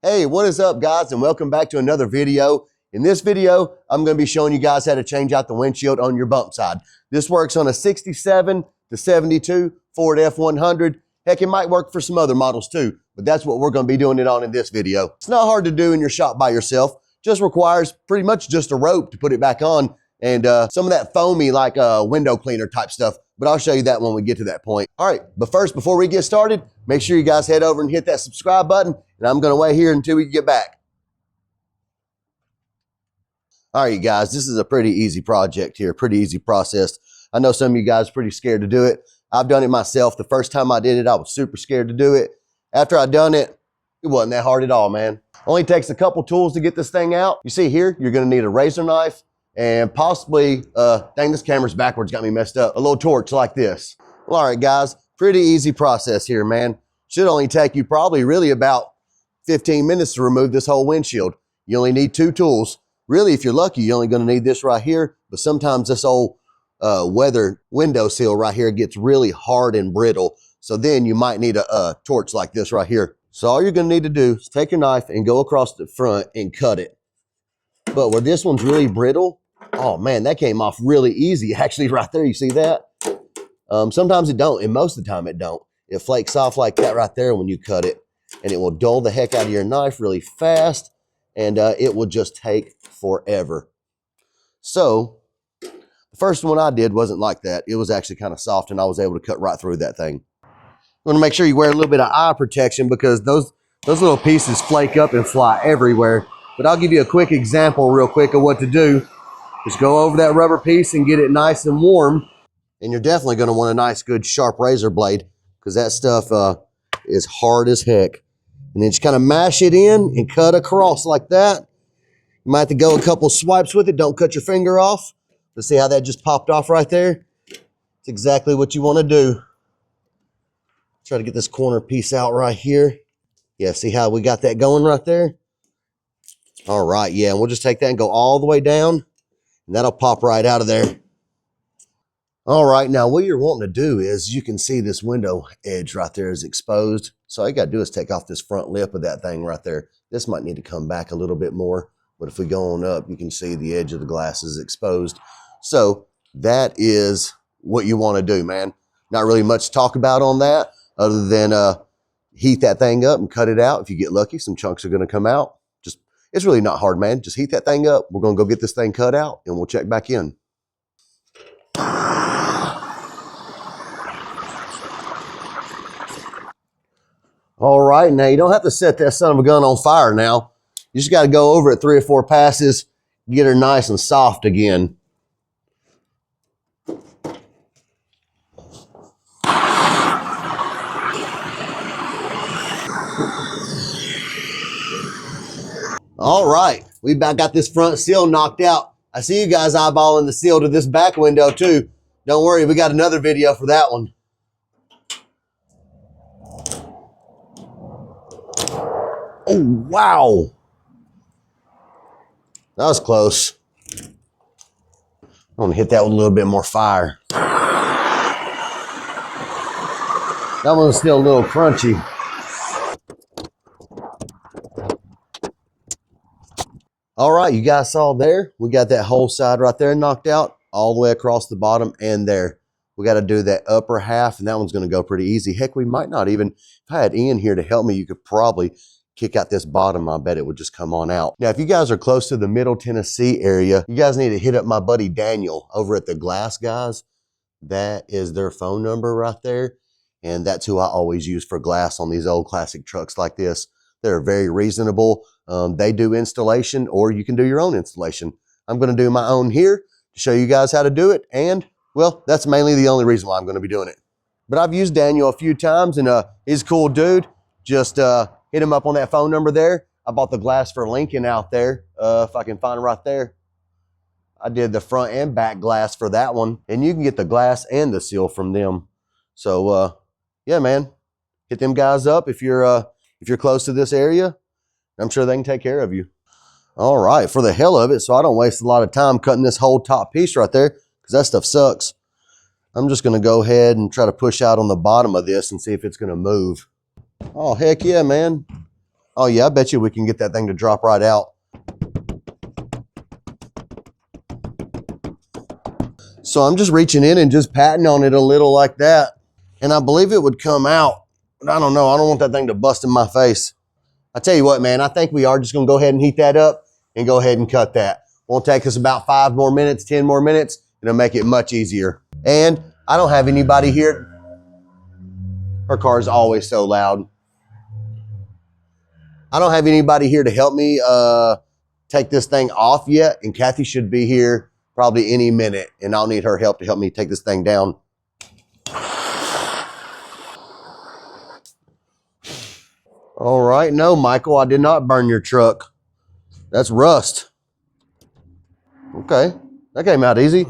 Hey, what is up guys, and welcome back to another video. In this video, I'm going to be showing you guys how to change out the windshield on your bump side. This works on a 67 to 72 Ford F100. Heck, it might work for some other models too, but that's what we're going to be doing it on in this video. It's not hard to do in your shop by yourself. Just requires pretty much just a rope to put it back on and some of that foamy like window cleaner type stuff. But I'll show you that when we get to that point. All right, but first, before we get started, make sure you guys head over and hit that subscribe button, and I'm gonna wait here until we get back. All right, you guys, this is a pretty easy project here, pretty easy process. I know some of you guys are pretty scared to do it. I've done it myself. The first time I did it, I was super scared to do it. After I done it, it wasn't that hard at all, man. Only takes a couple tools to get this thing out. You see here, you're gonna need a razor knife, and possibly, dang, this camera's backwards, got me messed up. A little torch like this. Well, all right, guys, pretty easy process here, man. Should only take you probably really about 15 minutes to remove this whole windshield. You only need two tools. Really, if you're lucky, you're only gonna need this right here, but sometimes this old weather window seal right here gets really hard and brittle. So then you might need a torch like this right here. So all you're gonna need to do is take your knife and go across the front and cut it. But where this one's really brittle, oh man, that came off really easy actually right there. You see that? Sometimes it don't, and most of the time it don't. It flakes off like that right there when you cut it, and it will dull the heck out of your knife really fast, and it will just take forever. So the first one I did wasn't like that. It was actually kind of soft, and I was able to cut right through that thing. You want to make sure you wear a little bit of eye protection because those little pieces flake up and fly everywhere. But I'll give you a quick example real quick of what to do. Just go over that rubber piece and get it nice and warm. And you're definitely going to want a nice, good, sharp razor blade because that stuff is hard as heck. And then just kind of mash it in and cut across like that. You might have to go a couple swipes with it. Don't cut your finger off. Let's see how that just popped off right there. It's exactly what you want to do. Try to get this corner piece out right here. Yeah, see how we got that going right there? All right, yeah, and we'll just take that and go all the way down. And that'll pop right out of there. All right, now what you're wanting to do is you can see this window edge right there is exposed. So all you got to do is take off this front lip of that thing right there. This might need to come back a little bit more, but if we go on up, you can see the edge of the glass is exposed. So that is what you want to do, man. Not really much to talk about on that other than heat that thing up and cut it out. If you get lucky, some chunks are going to come out. It's really not hard, man. Just heat that thing up. We're going to go get this thing cut out, and we'll check back in. All right, now you don't have to set that son of a gun on fire now. You just got to go over it 3 or 4 passes, get her nice and soft again. All right, we about got this front seal knocked out. I see you guys eyeballing the seal to this back window too. Don't worry, we got another video for that one. Oh, wow. That was close. I'm gonna hit that with a little bit more fire. That one's still a little crunchy. All right, you guys saw there, we got that whole side right there knocked out all the way across the bottom and there. We got to do that upper half, and that one's going to go pretty easy. Heck, we might not even, if I had Ian here to help me, you could probably kick out this bottom. I bet it would just come on out. Now, if you guys are close to the Middle Tennessee area, you guys need to hit up my buddy Daniel over at the Glass Guys. That is their phone number right there, and that's who I always use for glass on these old classic trucks like this. They're very reasonable. They do installation, or you can do your own installation. I'm going to do my own here to show you guys how to do it. And, well, that's mainly the only reason why I'm going to be doing it. But I've used Daniel a few times, and he's a cool dude. Just hit him up on that phone number there. I bought the glass for Lincoln out there, if I can find it right there. I did the front and back glass for that one. And you can get the glass and the seal from them. So, yeah, man, hit them guys up if you're close to this area. I'm sure they can take care of you. All right, for the hell of it, so I don't waste a lot of time cutting this whole top piece right there, because that stuff sucks. I'm just going to go ahead and try to push out on the bottom of this and see if it's going to move. Oh, heck yeah, man. Oh yeah, I bet you we can get that thing to drop right out. So I'm just reaching in and just patting on it a little like that. And I believe it would come out, but I don't know. I don't want that thing to bust in my face. I tell you what, man, I think we are just gonna go ahead and heat that up and go ahead and cut that. Won't take us about 5 more minutes, 10 more minutes. It'll make it much easier. And I don't have anybody here. Her car is always so loud. I don't have anybody here to help me take this thing off yet. And Kathy should be here probably any minute. And I'll need her help to help me take this thing down. All right. No, Michael, I did not burn your truck. That's rust. Okay. That came out easy.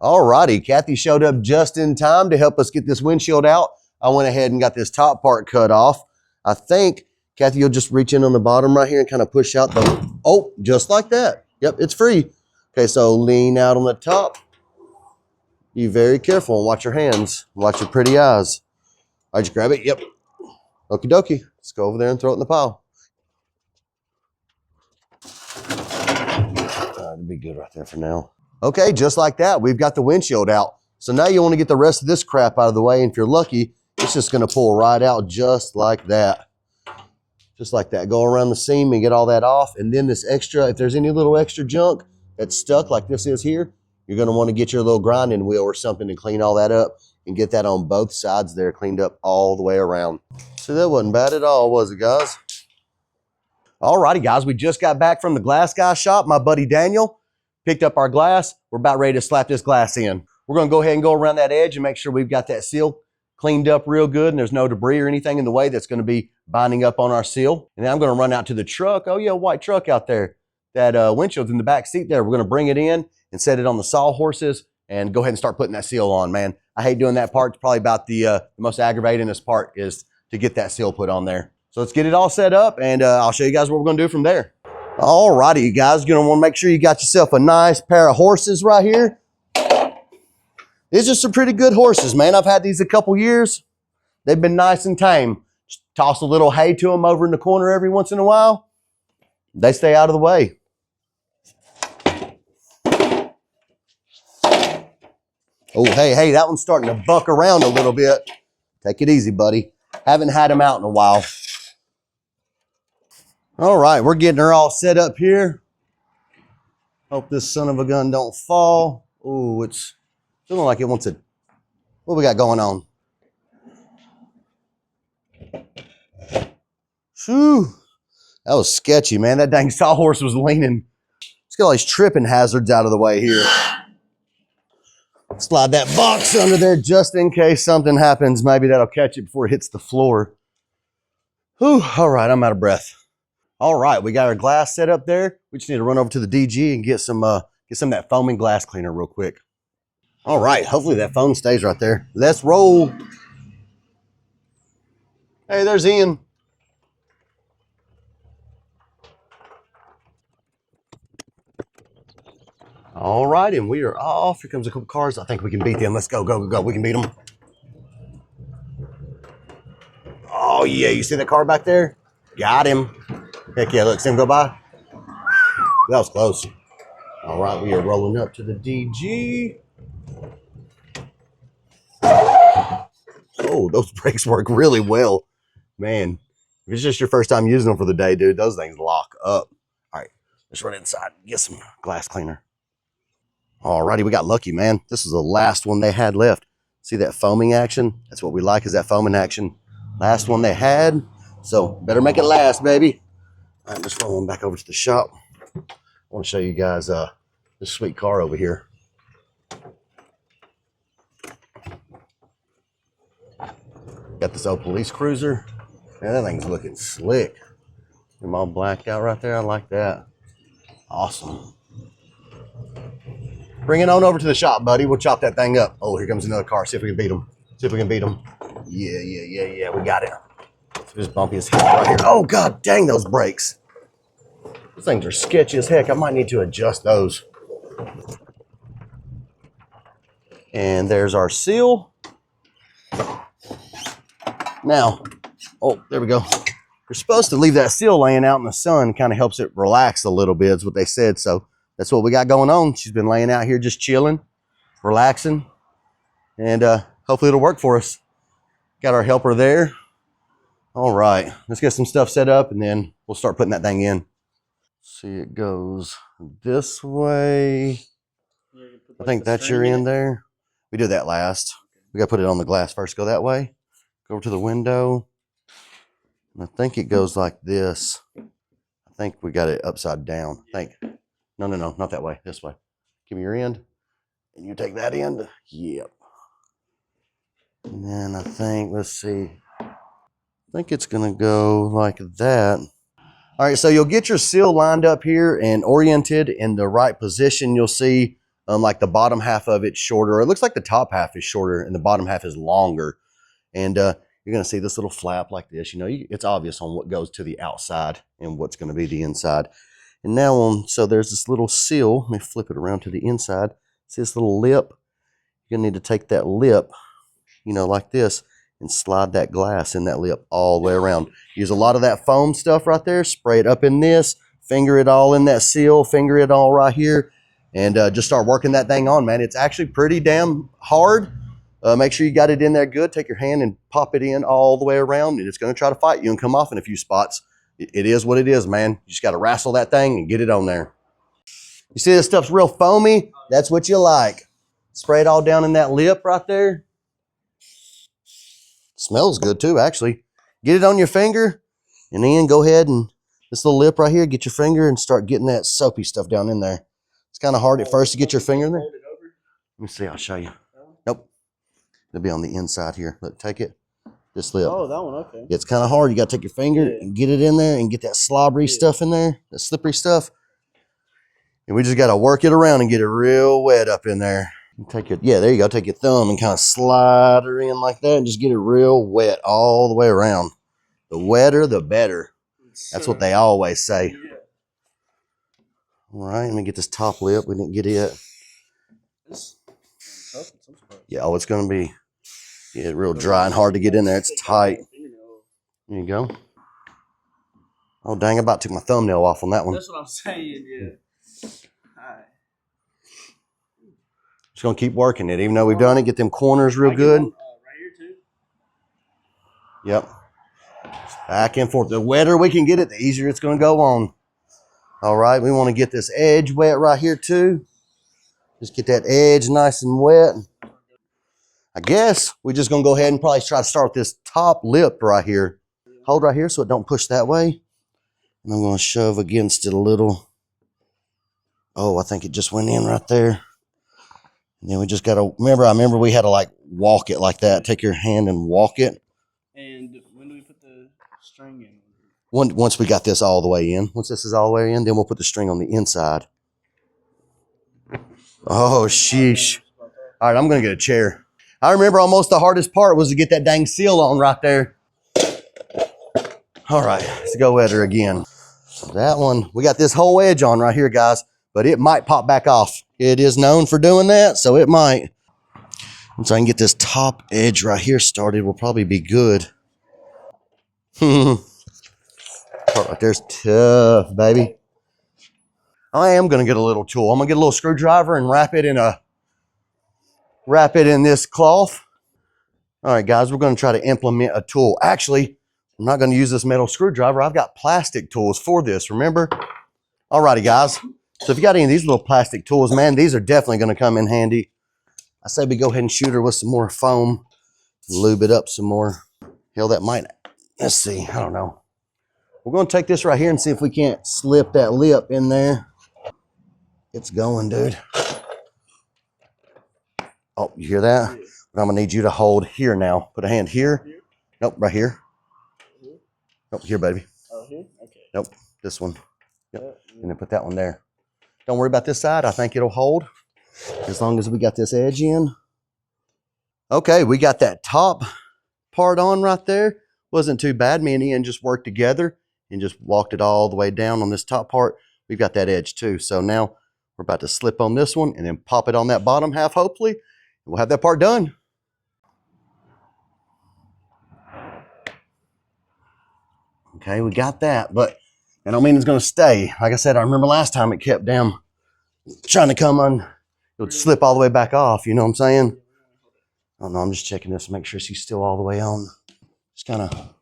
All righty. Kathy showed up just in time to help us get this windshield out. I went ahead and got this top part cut off. I think, Kathy, you'll just reach in on the bottom right here and kind of push out the, oh, just like that. Yep, it's free. Okay, so lean out on the top. Be very careful and watch your hands. Watch your pretty eyes. All right, you grab it? Yep. Okie dokie. Let's go over there and throw it in the pile. That'll be good right there for now. Okay, just like that, we've got the windshield out. So now you want to get the rest of this crap out of the way. And if you're lucky, it's just going to pull right out just like that. Just like that. Go around the seam and get all that off. And then this extra, if there's any little extra junk that's stuck like this is here, you're going to want to get your little grinding wheel or something to clean all that up and get that on both sides there cleaned up all the way around. So that wasn't bad at all, was it, guys? All righty, guys. We just got back from the glass guy shop. My buddy Daniel picked up our glass. We're about ready to slap this glass in. We're going to go ahead and go around that edge and make sure we've got that seal cleaned up real good and there's no debris or anything in the way that's going to be binding up on our seal. And then I'm going to run out to the truck. Oh yeah, white truck out there. That windshield's in the back seat there. We're going to bring it in and set it on the sawhorses and go ahead and start putting that seal on, man. I hate doing that part. It's probably about the most aggravatingest part is to get that seal put on there. So let's get it all set up and I'll show you guys what we're going to do from there. All righty, you guys. You're going to want to make sure you got yourself a nice pair of horses right here. These are some pretty good horses, man. I've had these a couple years. They've been nice and tame. Just toss a little hay to them over in the corner every once in a while. They stay out of the way. Oh, hey, that one's starting to buck around a little bit. Take it easy, buddy. Haven't had him out in a while. All right, we're getting her all set up here. Hope this son of a gun don't fall. Oh, it's feeling like it wants to. What we got going on? Phew. That was sketchy, man. That dang sawhorse was leaning. Let's get all these tripping hazards out of the way here. Slide that box under there just in case something happens. Maybe that'll catch it before it hits the floor. Whew. All right, I'm out of breath. All right, we got our glass set up there. We just need to run over to the DG and get some of that foaming glass cleaner real quick. All right, hopefully that foam stays right there. Let's roll. Hey, there's Ian. All right, and we are off. Here comes a couple cars. I think we can beat them. Let's go, go, go, go. We can beat them. Oh, yeah, you see that car back there? Got him. Heck yeah, look, see him go by? That was close. All right, we are rolling up to the DG. Oh, those brakes work really well. Man, if it's just your first time using them for the day, dude, those things lock up. All right, let's run inside and get some glass cleaner. All righty, we got lucky, man. This is the last one they had left. See that foaming action? That's what we like, is that foaming action. Last one they had, so better make it last, baby. All right, let's roll on back over to the shop. I want to show you guys this sweet car over here. Got this old police cruiser. Man, that thing's looking slick. I'm all blacked out right there. I like that. Awesome. Bring it on over to the shop, buddy. We'll chop that thing up. Oh, here comes another car. See if we can beat them. See if we can beat them. Yeah. We got it. Just bumpy as heck right here. Oh, God dang those brakes. Those things are sketchy as heck. I might need to adjust those. And there's our seal. Now, oh, there we go. You're supposed to leave that seal laying out in the sun, kind of helps it relax a little bit, is what they said. So that's what we got going on. She's been laying out here just chilling, relaxing, and hopefully it'll work for us. Got our helper there. All right, let's get some stuff set up and then we'll start putting that thing in. See, it goes this way. I think that's your end there. We did that last. We got to put it on the glass first. Go that way. Go over to the window. And I think it goes like this. I think we got it upside down. I think. No, not that way. This way. Give me your end. And you take that end. Yep. And then I think, let's see. I think it's going to go like that. All right, so you'll get your seal lined up here and oriented in the right position. You'll see like the bottom half of it's shorter. It looks like the top half is shorter and the bottom half is longer. And you're going to see this little flap like this. You know, it's obvious on what goes to the outside and what's going to be the inside. And now so there's this little seal. Let me flip it around to the inside. See this little lip? You're going to need to take that lip, you know, like this, and slide that glass in that lip all the way around. Use a lot of that foam stuff right there. Spray it up in this. Finger it all in that seal. Finger it all right here. And just start working that thing on, man. It's actually pretty damn hard. Make sure you got it in there good. Take your hand and pop it in all the way around. And it's going to try to fight you and come off in a few spots. It is what it is, man. You just got to wrestle that thing and get it on there. You see this stuff's real foamy? That's what you like. Spray it all down in that lip right there. Smells good too, actually. Get it on your finger, and then go ahead and this little lip right here, get your finger and start getting that soapy stuff down in there. It's kind of hard at first to get your finger in there. Let me see, I'll show you. Nope. It'll be on the inside here. Look, take it. This lip. Oh, that one, okay. It's kind of hard. You got to take your finger and get it in there and get that slobbery stuff in there, that slippery stuff. And we just got to work it around and get it real wet up in there. Take your, yeah, there you go. Take your thumb and kind of slide her in like that and just get it real wet all the way around. The wetter, the better. That's what they always say. Yeah. All right, let me get this top lip. We didn't get it. Yeah, oh, it's going to be real dry and hard to get in there. It's tight. There you go. Oh, dang, I about took my thumbnail off on that one. That's what I'm saying, yeah. Just going to keep working it. Even though we've done it, get them corners real good. Right here, too. Yep. Back and forth. The wetter we can get it, the easier it's going to go on. All right, we want to get this edge wet right here, too. Just get that edge nice and wet. I guess we're just going to go ahead and probably try to start with this top lip right here. Hold right here so it don't push that way. And I'm going to shove against it a little. Oh, I think it just went in right there. And then we just got to, I remember we had to like walk it like that. Take your hand and walk it. And when do we put the string in? Once we got this all the way in. Once this is all the way in, then we'll put the string on the inside. Oh, sheesh. All right, I'm going to get a chair. I remember almost the hardest part was to get that dang seal on right there. All right, let's go at her again. So that one, we got this whole edge on right here, guys, but it might pop back off. It is known for doing that, so it might. Once I can get this top edge right here started, we'll probably be good. Part right there's tough, baby. I am going to get a little tool. I'm going to get a little screwdriver and wrap it in this cloth. All right, guys, we're going to try to implement a tool. Actually, I'm not going to use this metal screwdriver. I've got plastic tools for this, remember? All righty, guys. So if you got any of these little plastic tools, man, these are definitely going to come in handy. I say we go ahead and shoot her with some more foam. Lube it up some more. Hell, that might, let's see, I don't know. We're going to take this right here and see if we can't slip that lip in there. It's going, dude. Oh, you hear that? But I'm going to need you to hold here now. Put a hand here. Nope, right here. Nope, here, baby. Oh, here? Okay. Nope, this one. Yep, and then put that one there. Don't worry about this side. I think it'll hold as long as we got this edge in. Okay, we got that top part on right there. Wasn't too bad. Me and Ian just worked together and just walked it all the way down on this top part. We've got that edge too. So now we're about to slip on this one and then pop it on that bottom half, hopefully. We'll have that part done. Okay, we got that, but I don't mean it's gonna stay. Like I said, I remember last time it kept down trying to come on. It would slip all the way back off, you know what I'm saying? Oh no, I'm just checking this to make sure she's still all the way on. Just kind of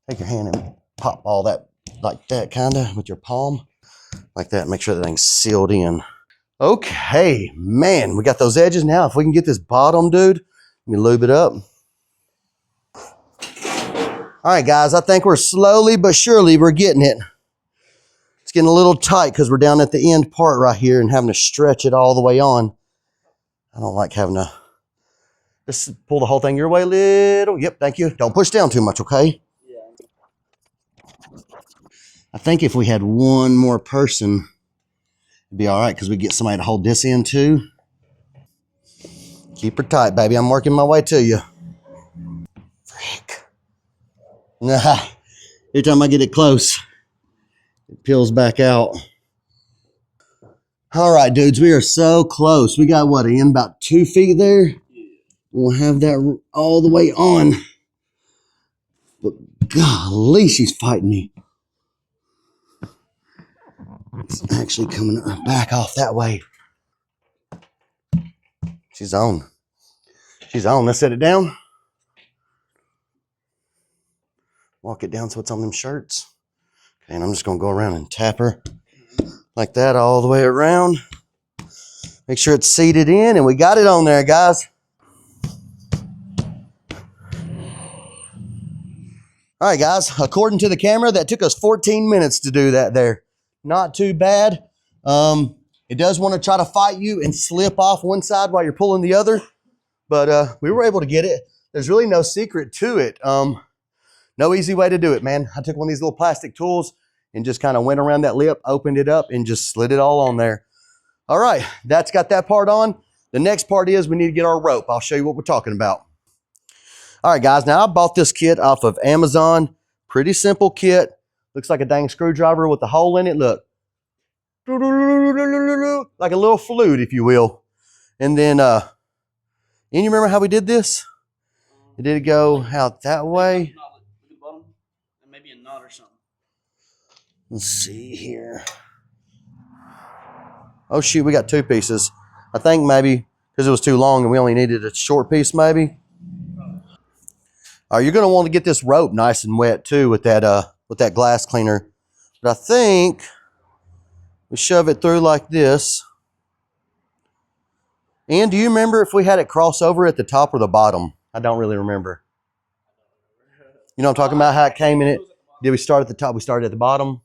take your hand and pop all that like that, kind of with your palm like that. Make sure that thing's sealed in. Okay, man, we got those edges now. If we can get this bottom, dude, let me lube it up. All right, guys, I think we're slowly but surely we're getting it. It's getting a little tight because we're down at the end part right here and having to stretch it all the way on. I don't like having to just pull the whole thing your way a little. Yep, thank you. Don't push down too much, okay? I think if we had one more person, it'd be all right because we get somebody to hold this in too. Keep her tight, baby. I'm working my way to you. Frick. Nah, every time I get it close, it peels back out. All right, dudes, we are so close. We got what, in about 2 feet there? We'll have that all the way on. But golly, she's fighting me. It's actually coming back off that way. She's on. She's on. Let's set it down. Walk it down so it's on them shirts. Okay, and I'm just going to go around and tap her like that all the way around. Make sure it's seated in, and we got it on there, guys. All right, guys, according to the camera, that took us 14 minutes to do that there. Not too bad. It does want to try to fight you and slip off one side while you're pulling the other, but we were able to get it. There's really no secret to it. No easy way to do it, man. I took one of these little plastic tools and just kind of went around that lip, opened it up, and just slid it all on there. All right, that's got that part on. The next part is we need to get our rope. I'll show you what we're talking about. All right, guys, now I bought this kit off of Amazon. Pretty simple kit. Looks like a dang screwdriver with a hole in it. Look. Like a little flute, if you will. And then, and you remember how we did this? Did it go out that way? Maybe a knot or something. Let's see here. Oh, shoot, we got 2 pieces. I think maybe because it was too long and we only needed a short piece, maybe. You're going to want to get this rope nice and wet, too, with that glass cleaner. But I think we shove it through like this. And do you remember if we had it cross over at the top or the bottom? I don't really remember. You know what I'm talking about, how it came in it? Did we start at the top? We started at the bottom?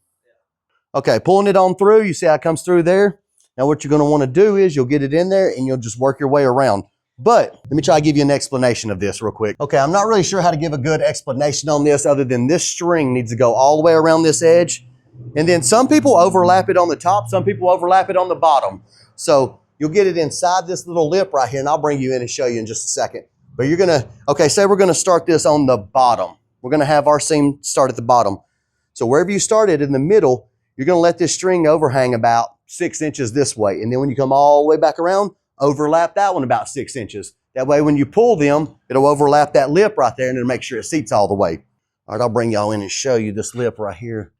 Okay, pulling it on through. You see how it comes through there? Now what you're going to want to do is you'll get it in there and you'll just work your way around. But let me try to give you an explanation of this real quick. Okay, I'm not really sure how to give a good explanation on this other than this string needs to go all the way around this edge. And then some people overlap it on the top, some people overlap it on the bottom. So you'll get it inside this little lip right here, and I'll bring you in and show you in just a second. But you're gonna, okay, say we're gonna start this on the bottom. We're gonna have our seam start at the bottom. So wherever you started in the middle, you're gonna let this string overhang about 6 inches this way. And then when you come all the way back around, overlap that one about 6 inches. That way when you pull them, it'll overlap that lip right there and it'll make sure it seats all the way. All right, I'll bring y'all in and show you this lip right here.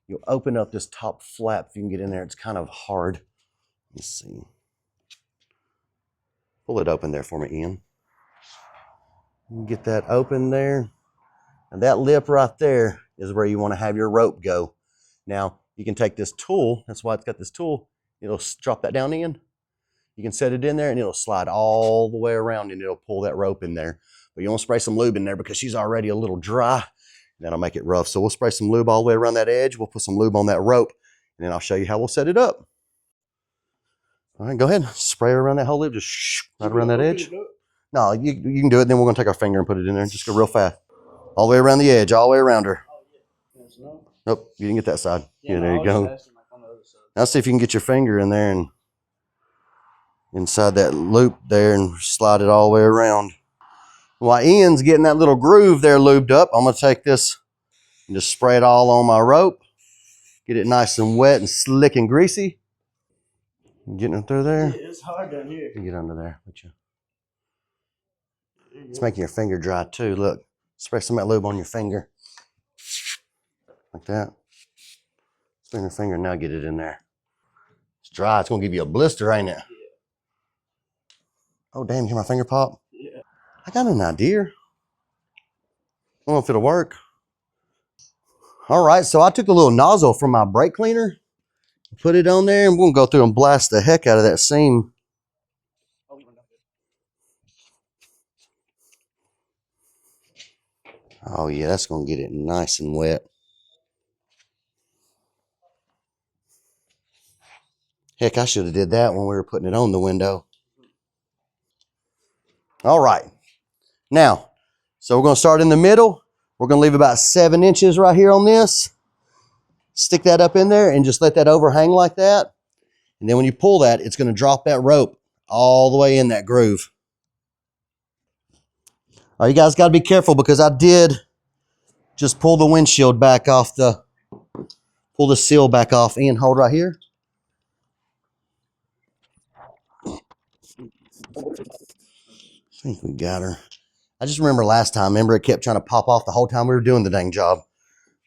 You'll open up this top flap if you can get in there. It's kind of hard. Let's see. Pull it open there for me, Ian. Get that open there. And that lip right there is where you want to have your rope go. Now, you can take this tool. That's why it's got this tool. It'll drop that down in. You can set it in there and it'll slide all the way around and it'll pull that rope in there. But you want to spray some lube in there because she's already a little dry. That'll make it rough. So we'll spray some lube all the way around that edge. We'll put some lube on that rope and then I'll show you how we'll set it up. All right, go ahead. Spray around that whole lip. Just right around that edge. No, you can do it. Then we're going to take our finger and put it in there and just go real fast. All the way around the edge, all the way around her. Nope, you didn't get that side. Yeah, there you go. Now see if you can get your finger in there and inside that loop there and slide it all the way around. While Ian's getting that little groove there lubed up, I'm going to take this and just spray it all on my rope. Get it nice and wet and slick and greasy. Getting it through there. Yeah, it's hard down here. Get under there. It's making your finger dry too. Look, spray some of that lube on your finger. like that. Spin your finger, now get it in there. It's dry, it's gonna give you a blister, ain't it? Yeah. Oh, damn, you hear my finger pop? Yeah. I got an idea. I don't know if it'll work. All right, so I took a little nozzle from my brake cleaner, put it on there, and we're gonna go through and blast the heck out of that seam. Oh yeah, that's gonna get it nice and wet. Heck, I should have did that when we were putting it on the window. All right, now, so we're gonna start in the middle. We're gonna leave about 7 inches right here on this. Stick that up in there and just let that overhang like that. And then when you pull that, it's gonna drop that rope all the way in that groove. All right, you guys gotta be careful because I did just pull the windshield back off pull the seal back off and hold right here. I think we got her. I just remember last time, it kept trying to pop off the whole time we were doing the dang job.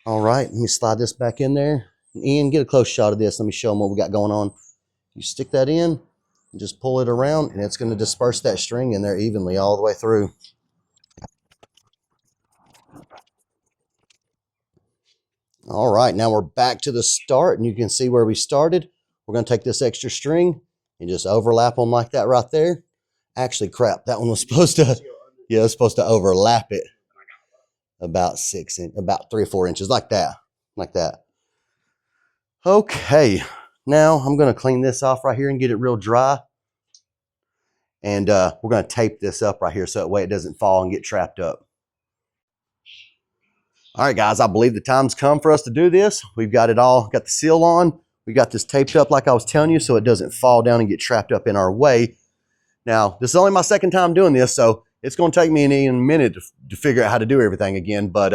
All right, let me slide this back in there. Ian, get a close shot of this. Let me show them what we got going on. You stick that in and just pull it around, and it's going to disperse that string in there evenly all the way through. All right, now we're back to the start, and you can see where we started. We're going to take this extra string and just overlap them like that right there. Actually, crap, that one was supposed to, yeah, it was supposed to overlap it about 3 or 4 inches, like that, like that. Okay, now I'm going to clean this off right here and get it real dry. And we're going to tape this up right here so that way it doesn't fall and get trapped up. All right, guys, I believe the time's come for us to do this. We've got it all, got the seal on. We got this taped up like I was telling you so it doesn't fall down and get trapped up in our way. Now, this is only my second time doing this, so it's going to take me a minute to figure out how to do everything again. But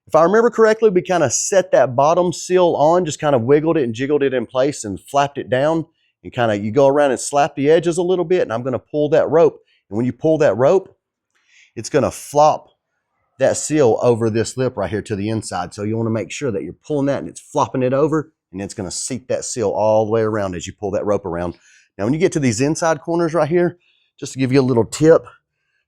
if I remember correctly, we kind of set that bottom seal on, just kind of wiggled it and jiggled it in place and flapped it down. And kind of, you go around and slap the edges a little bit, and I'm going to pull that rope. And when you pull that rope, it's going to flop that seal over this lip right here to the inside. So you want to make sure that you're pulling that and it's flopping it over, and it's going to seat that seal all the way around as you pull that rope around. Now, when you get to these inside corners right here, just to give you a little tip,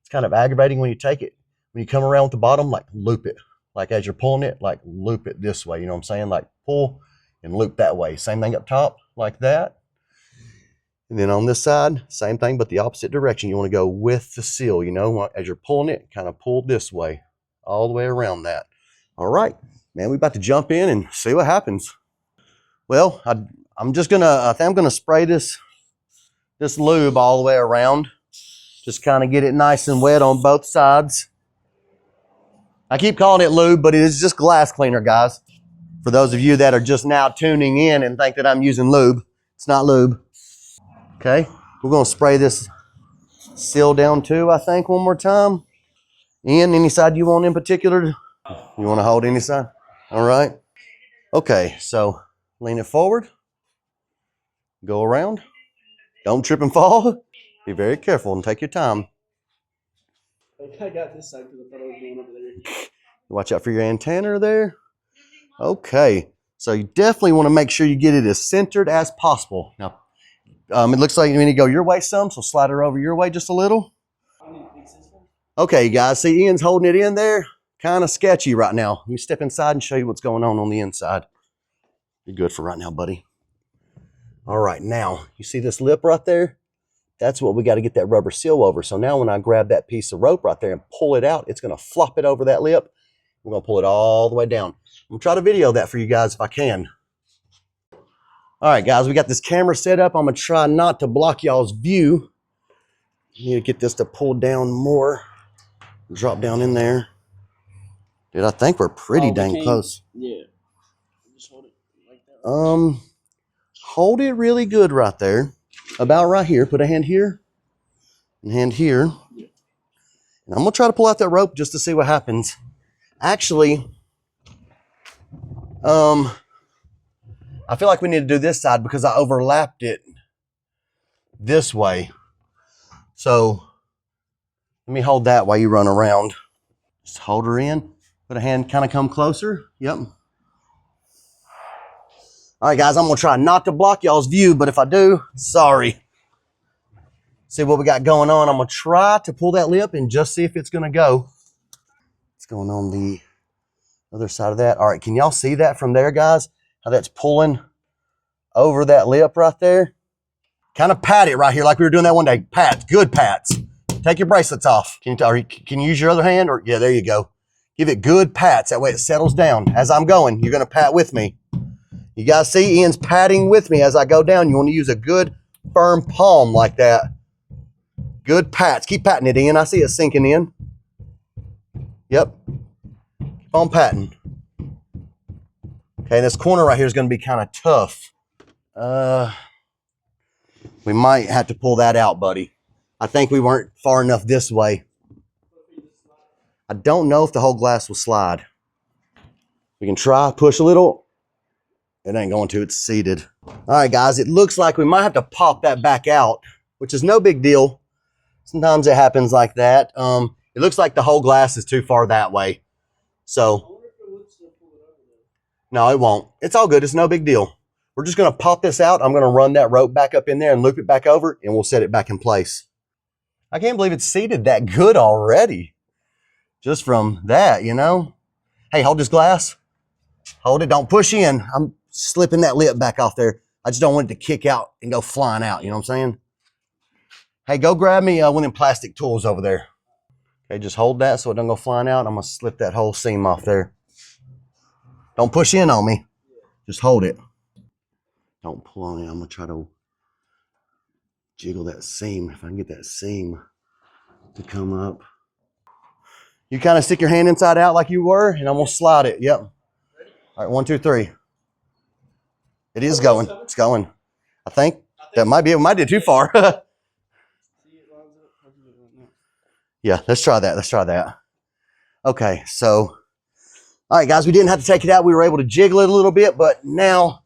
it's kind of aggravating when you take it. When you come around with the bottom, like loop it. Like as you're pulling it, like loop it this way. You know what I'm saying? Like pull and loop that way. Same thing up top, like that. And then on this side, same thing, but the opposite direction. You want to go with the seal, you know, as you're pulling it, kind of pull this way, all the way around that. All right, man, we're about to jump in and see what happens. Well, I'm just gonna, I think I'm gonna spray this lube all the way around. Just kind of get it nice and wet on both sides. I keep calling it lube, but it is just glass cleaner, guys. For those of you that are just now tuning in and think that I'm using lube, it's not lube. Okay, we're gonna spray this seal down too, I think, one more time. Ian, any side you want in particular? You want to hold any side? All right. Okay, so lean it forward. Go around. Don't trip and fall. Be very careful and take your time. I got this side because I thought I was going over there. Watch out for your antenna there. Okay, so you definitely want to make sure you get it as centered as possible. Now, it looks like you need to go your way some, so slide her over your way just a little. Okay, guys, see Ian's holding it in there. Kind of sketchy right now. Let me step inside and show you what's going on the inside. You're good for right now, buddy. All right, now, you see this lip right there? That's what we got to get that rubber seal over. So now when I grab that piece of rope right there and pull it out, it's going to flop it over that lip. We're going to pull it all the way down. I'm going to try to video that for you guys if I can. All right, guys, we got this camera set up. I'm going to try not to block y'all's view. Need to get this to pull down more. Drop down in there. Dude, I think we're pretty dang close. Yeah. Just hold it like that. Hold it really good right there. About right here. Put a hand here and hand here. Yeah. And I'm going to try to pull out that rope just to see what happens. Actually, I feel like we need to do this side because I overlapped it this way. So let me hold that while you run around. Just hold her in. Put a hand, kind of come closer. Yep. All right, guys, I'm gonna try not to block y'all's view, but if I do, sorry. See what we got going on. I'm gonna try to pull that lip and just see if it's gonna go. What's going on the other side of that? All right, can y'all see that from there, guys? How that's pulling over that lip right there? Kind of pat it right here like we were doing that one day. Pat, good pats. Take your bracelets off. Can you use your other hand? Or yeah, there you go. Give it good pats. That way it settles down. As I'm going, you're gonna pat with me. You guys see Ian's patting with me as I go down. You want to use a good firm palm like that. Good pats. Keep patting it, Ian. I see it sinking in. Yep. Keep on patting. Okay, this corner right here is going to be kind of tough. We might have to pull that out, buddy. I think we weren't far enough this way. I don't know if the whole glass will slide. We can try, push a little. It ain't going to, it's seated. All right, guys, it looks like we might have to pop that back out, which is no big deal. Sometimes it happens like that. It looks like the whole glass is too far that way. So, no, it won't. It's all good. It's no big deal. We're just going to pop this out. I'm going to run that rope back up in there and loop it back over, and we'll set it back in place. I can't believe it's seated that good already. Just from that, you know. Hey, hold this glass. Hold it. Don't push in. I'm slipping that lip back off there. I just don't want it to kick out and go flying out. You know what I'm saying? Hey, go grab me one of them plastic tools over there. Okay, just hold that so it don't go flying out. I'm going to slip that whole seam off there. Don't push in on me. Just hold it. Don't pull on it. I'm going to try to jiggle that seam. If I can get that seam to come up. You kind of stick your hand inside out like you were, and I'm going to slide it. Yep. All right, 1, 2, 3. It is going. It's going. I think that might be it. Might be too far. Yeah, let's try that. Let's try that. Okay, so, all right, guys, we didn't have to take it out. We were able to jiggle it a little bit, but now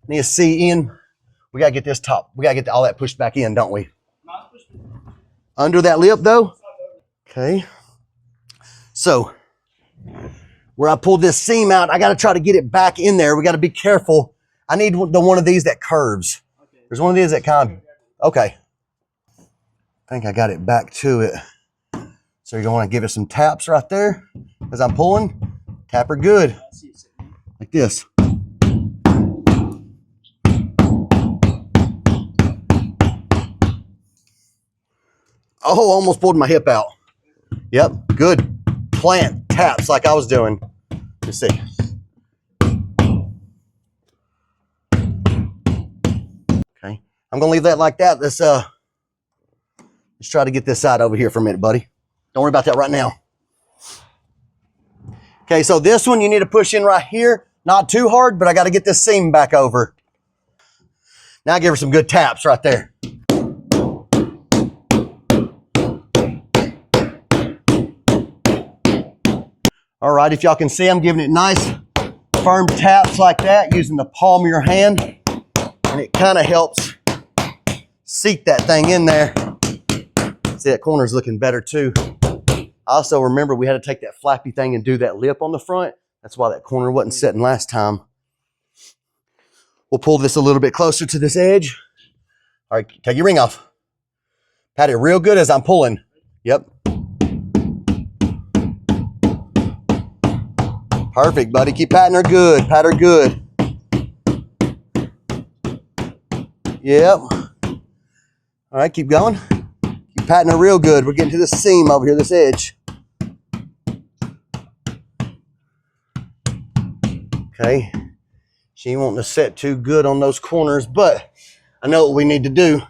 I need to see in. We got to get this top. We got to get all that pushed back in, don't we? Under that lip, though? Okay. So, where I pulled this seam out, I got to try to get it back in there. We got to be careful. I need the one of these that curves. There's one of these that kind of, okay. I think I got it back to it. So you're going to want to give it some taps right there as I'm pulling. Tap her good. Like this. Oh, almost pulled my hip out. Yep, good. Plant taps like I was doing. Let's see. Okay, I'm going to leave that like that. Let's try to get this side over here for a minute, buddy. Don't worry about that right now. Okay, so this one you need to push in right here. Not too hard, but I got to get this seam back over. Now give her some good taps right there. All right, if y'all can see, I'm giving it nice firm taps like that using the palm of your hand. And it kind of helps seat that thing in there. See, that corner's looking better too. Also, remember, we had to take that flappy thing and do that lip on the front. That's why that corner wasn't setting last time. We'll pull this a little bit closer to this edge. All right, take your ring off. Pat it real good as I'm pulling. Yep. Perfect, buddy. Keep patting her good. Pat her good. Yep. All right, keep going. Keep patting her real good. We're getting to this seam over here, this edge. Okay. She ain't wanting to set too good on those corners, but I know what we need to do.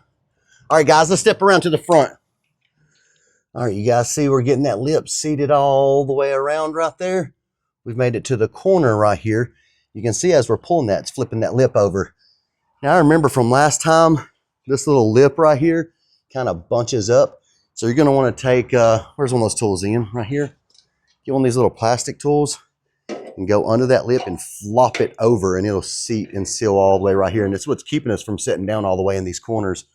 All right, guys, let's step around to the front. All right, you guys see we're getting that lip seated all the way around right there. We've made it to the corner right here. You can see as we're pulling that, it's flipping that lip over. Now, I remember from last time, this little lip right here kind of bunches up. So you're going to want to take, where's one of those tools, Ian? Right here. Get one of these little plastic tools and go under that lip and flop it over, and it'll seat and seal all the way right here. And it's what's keeping us from sitting down all the way in these corners.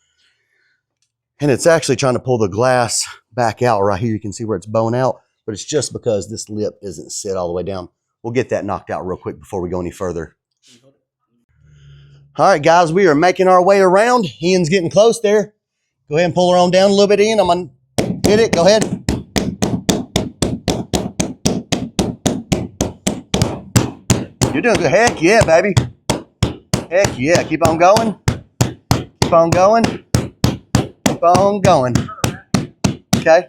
And it's actually trying to pull the glass back out right here. You can see where it's bowing out, but it's just because this lip isn't set all the way down. We'll get that knocked out real quick before we go any further. All right, guys, we are making our way around. Ian's getting close there. Go ahead and pull her on down a little bit, Ian. I'm gonna hit it. Go ahead. You're doing good. Heck yeah, baby. Heck yeah. Keep on going. Keep on going. Keep on going. Okay.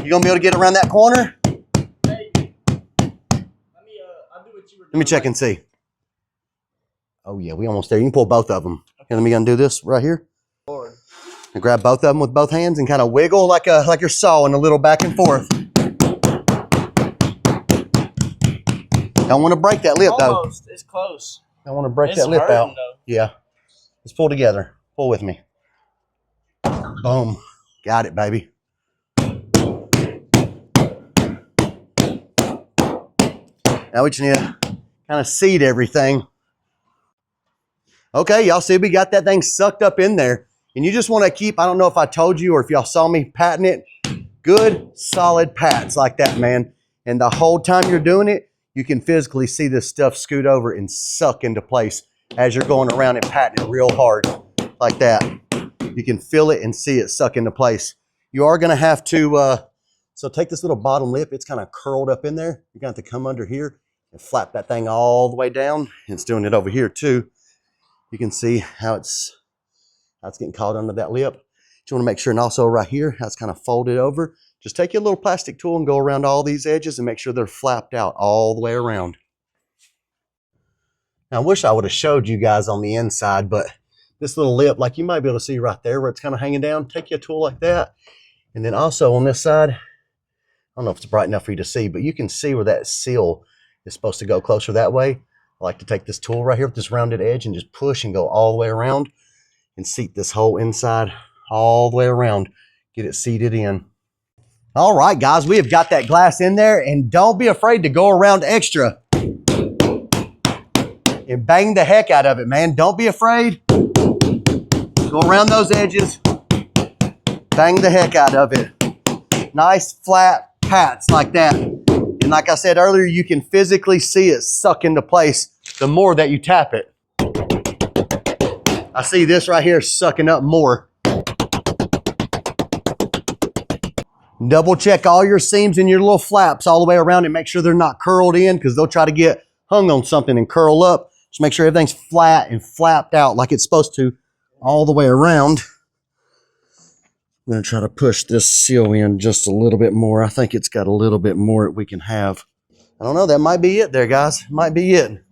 You gonna be able to get around that corner? Hey, I'll do what you were doing. Let me check and see. Oh yeah, we almost there. You can pull both of them. Okay. Let me undo this right here. Forward. And grab both of them with both hands and kind of wiggle like you're sawing a little back and forth. Don't want to break that lip though. Almost. It's close. Don't want to break It's that lip hurting, out. though. Yeah. Let's pull together. Pull with me. Boom. Got it, baby. Now we just need to kind of seat everything. Okay, y'all see we got that thing sucked up in there. And you just want to keep, I don't know if I told you or if y'all saw me patting it, good, solid pats like that, man. And the whole time you're doing it, you can physically see this stuff scoot over and suck into place as you're going around and patting it real hard like that. You can feel it and see it suck into place. You are going to have to, so take this little bottom lip. It's kind of curled up in there. You're going to have to come under here and flap that thing all the way down. It's doing it over here too. You can see how it's getting caught under that lip. You want to make sure, and also right here, how it's kind of folded over. Just take your little plastic tool and go around all these edges and make sure they're flapped out all the way around. Now, I wish I would have showed you guys on the inside, but this little lip, like you might be able to see right there where it's kind of hanging down, take your tool like that. And then also on this side, I don't know if it's bright enough for you to see, but you can see where that seal is supposed to go closer that way. I like to take this tool right here with this rounded edge and just push and go all the way around and seat this whole inside all the way around. Get it seated in. All right, guys, we have got that glass in there, and don't be afraid to go around extra and bang the heck out of it, man. Don't be afraid. Go around those edges, bang the heck out of it. Nice flat pats like that. And like I said earlier, you can physically see it suck into place the more that you tap it. I see this right here sucking up more. Double check all your seams and your little flaps all the way around and make sure they're not curled in, because they'll try to get hung on something and curl up. Just make sure everything's flat and flapped out like it's supposed to all the way around. I'm going to try to push this seal in just a little bit more. I think it's got a little bit more that we can have. I don't know. That might be it there, guys. Might be it.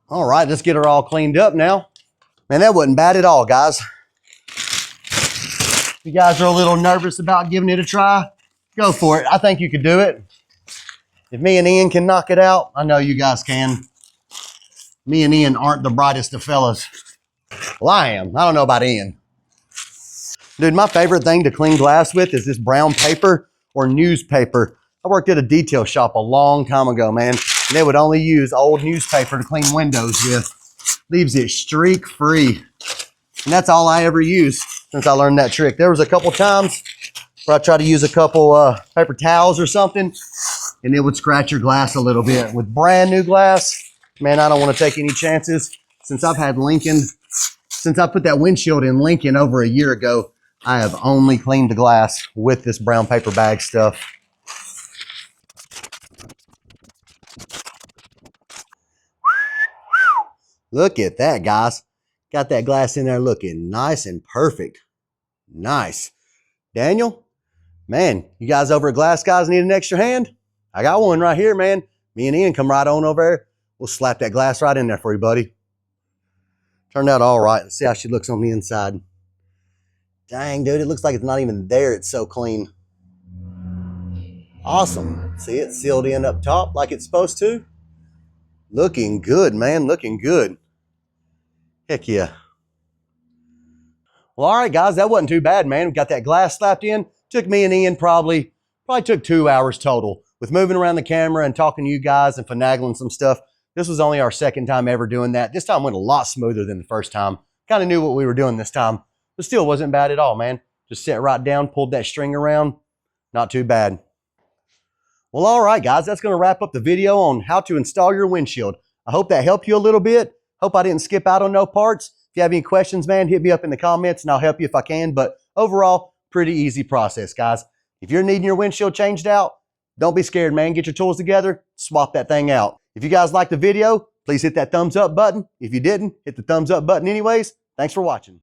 All right, let's get her all cleaned up now. Man, that wasn't bad at all, guys. If you guys are a little nervous about giving it a try, go for it. I think you could do it. If me and Ian can knock it out, I know you guys can. Me and Ian aren't the brightest of fellas. Well, I am. I don't know about Ian. Dude, my favorite thing to clean glass with is this brown paper or newspaper. I worked at a detail shop a long time ago, man. And they would only use old newspaper to clean windows with. Leaves it streak free. And that's all I ever used since I learned that trick. There was a couple times where I tried to use a couple paper towels or something, and it would scratch your glass a little bit. With brand new glass, man, I don't want to take any chances. Since I've had Lincoln, since I put that windshield in Lincoln over a year ago, I have only cleaned the glass with this brown paper bag stuff. Look at that, guys. Got that glass in there looking nice and perfect. Nice. Daniel, man, you guys over at Glass Guys need an extra hand? I got one right here, man. Me and Ian come right on over there. We'll slap that glass right in there for you, buddy. Turned out all right. Let's see how she looks on the inside. Dang, dude, it looks like it's not even there. It's so clean. Awesome. See it sealed in up top like it's supposed to. Looking good, man. Looking good. Heck yeah. Well, all right, guys, that wasn't too bad, man. We got that glass slapped in. Took me and Ian probably took 2 hours total with moving around the camera and talking to you guys and finagling some stuff. This was only our second time ever doing that. This time went a lot smoother than the first time. Kind of knew what we were doing this time, but still wasn't bad at all, man. Just sat right down, pulled that string around. Not too bad. Well, all right, guys, that's going to wrap up the video on how to install your windshield. I hope that helped you a little bit. Hope I didn't skip out on no parts. If you have any questions, man, hit me up in the comments and I'll help you if I can. But overall, pretty easy process, guys. If you're needing your windshield changed out, don't be scared, man. Get your tools together, swap that thing out. If you guys liked the video, please hit that thumbs up button. If you didn't, hit the thumbs up button anyways. Thanks for watching.